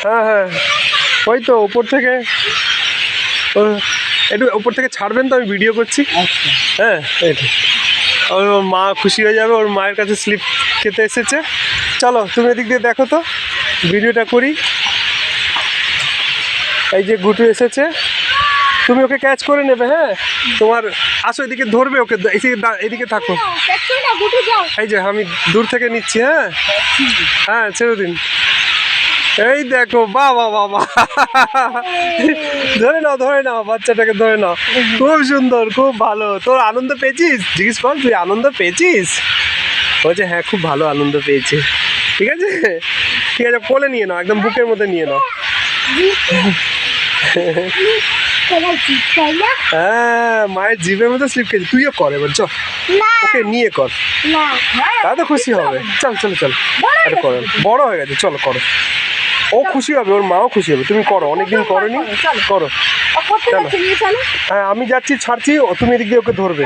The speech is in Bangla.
হ্যাঁ হ্যাঁ, ওই তো উপর থেকে একটু উপর থেকে ছাড়বেন তো, আমি ভিডিও করছি। হ্যাঁ এইটা, ওর মা খুশি হয়ে যাবে, ওর মায়ের কাছে স্লিপ খেতে এসেছে। চলো তুমি এদিক দিয়ে দেখো তো, ভিডিওটা করি। এই যে গুটু এসেছে, তুমি ওকে ক্যাচ করে নেবে। হ্যাঁ তোমার আসো, এদিকে ধরবে ওকে, এদিকে থাকো। এই যে আমি দূর থেকে নিচ্ছি। হ্যাঁ হ্যাঁ ছেড়ে দিন। এই দেখো, বাবা বাবা, ধরে নাও ধরে নাও, বাচ্চাটাকে ধরে নাও। খুব সুন্দর, খুব ভালো। তোর আনন্দ পেয়েছিস? জিজ্ঞেস কর, তুই আনন্দ পেয়েছিস? বলছে হ্যাঁ খুব ভালো আনন্দ পেয়েছি। ঠিক আছে ঠিক আছে, কোলে নিয়ে নাও, একদম বুকের মধ্যে নিয়ে নাও। হ্যাঁ মায়ের জিভের মধ্যে স্লিপ খেয়েছি, তুইও কর এবার, চল ওকে নিয়ে কর, তাই তো খুশি হবে। চল চলো চল, এটা করো, বড় হয়ে গেছে, চলো করো। ও খুশি হবে, ওর মাও খুশি হবে। তুমি করো, অনেকদিন করোনি, করো। চলো হ্যাঁ আমি যাচ্ছি, ছাড়ছি, তুমি এদিক দিয়ে ওকে ধরবে।